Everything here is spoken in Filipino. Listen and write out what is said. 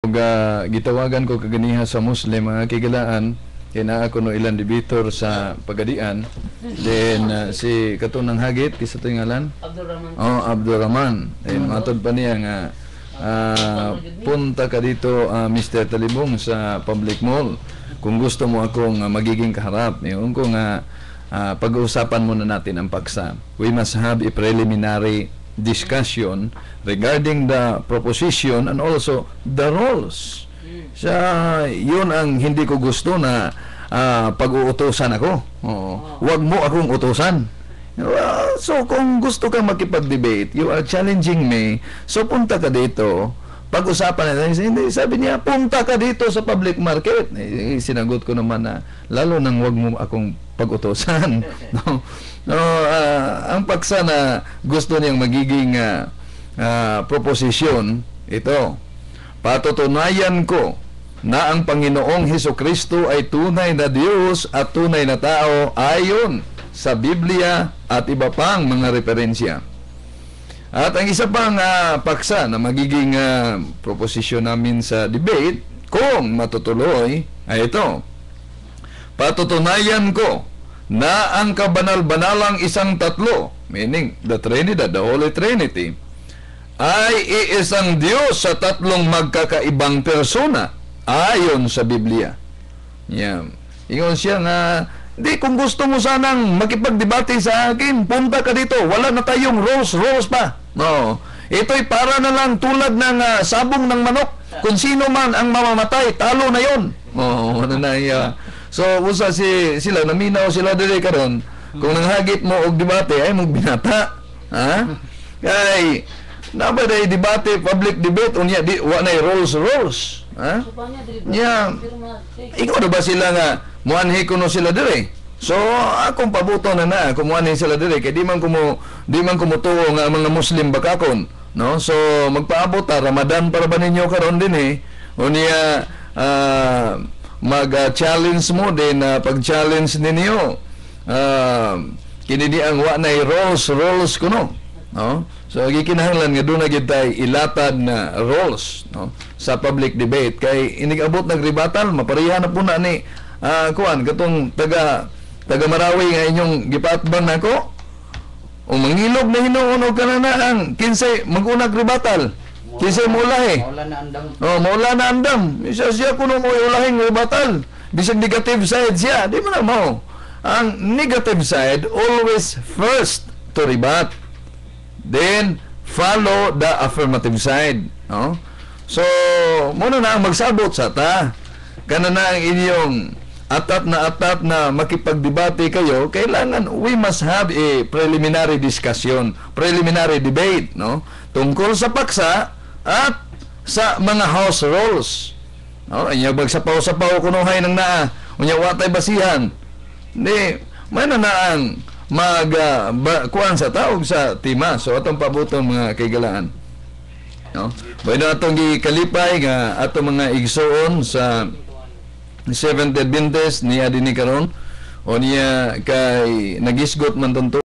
Ug gitawagan ko kaganiha sa Muslim mga kigalaan kay naa ko no ilang debitor sa Pagadian. Then si katunang hagit kisa to ngalan Abdurrahman. Abdurrahman. Then matod pa niya nga punta ka dito Mr. Talibong sa public mall kung gusto mo akong magiging kaharap. Yung ko nga pag-uusapan muna natin ang paksa. We must have a preliminary discussion regarding the proposition and also the roles. Yun ang hindi ko gusto na pag-uutosan ako. Huwag mo akong utosan. So kung gusto kang makipag-debate, you are challenging me, so punta ka dito, pag-usapan natin. Hindi, sabi niya, punta ka dito sa public market. Sinagot ko naman na, lalo nang huwag mo akong pag-utosan. Ang paksa na gusto niyang magiging proposisyon, ito, patutunayan ko na ang Panginoong Hesukristo ay tunay na Diyos at tunay na tao ayon sa Biblia at iba pang mga referensya. At ang isa pang paksa na magiging proposisyon namin sa debate, kung matutuloy, ay ito. Patutunayan ko na ang kabanal-banalang isang tatlo, meaning the Trinidad, the Holy Trinity, ay iisang Diyos sa tatlong magkakaibang persona ayon sa Biblia. Yan. Ingon siya nga, di, kung gusto mo sanang makipagdebate sa akin, punta ka dito. Wala na tayong rules pa. No. Ito'y para na lang tulad ng sabong ng manok. Kung sino man ang mamamatay, talo na yon. So, usa sila, naminaw sila dili karon. Kung nanghagit mo og debate, ay mong binata. Ha? Kay, nabaday debate, public debate, unya, wa na rules. Ha? Yeah. Ikaw na ba sila nga, muanhi ko no sila dire? So, akong pabuto na kumuanhi sila dire, kay di man kumutuo nga mga Muslim bakakon. No? So, magpaabot Ramadan para ba ninyo karon din unya, mag-challenge mo din, pag-challenge ninyo, kinidi ang wa na rules ko no? No? So gikinahanglan nga doon na gid tay ilatad na roles, no, sa public debate kay inigabot nagribatal maparihan na po na ni kuan katong taga Marawi nga inyong gipatbang nako o mangilog na hinuon og kanana ang kinsay mag-unag ribatal kinsay mulahi maula na andam siya kuno mo ulahing ribatal bisag negative side siya di man mo ang negative side always first to rebut, then follow the affirmative side, no? So muna na ang magsabot sa ta kana na ang inyong atat na makipagdebate kayo, kailangan we must have a preliminary discussion, preliminary debate, no, tungkol sa paksa at sa mga house rules, no? Anya bagsapaw-sapaw kunuhay ng naa unya watay basihan di man na ang kuan sa taog sa tima. So atong pabutong mga kaigalaan, no? Bueno atong gikalipay nga atong mga igsoon sa Seventh Adventist niya dinhi karon o niya kay nagisgot man tunto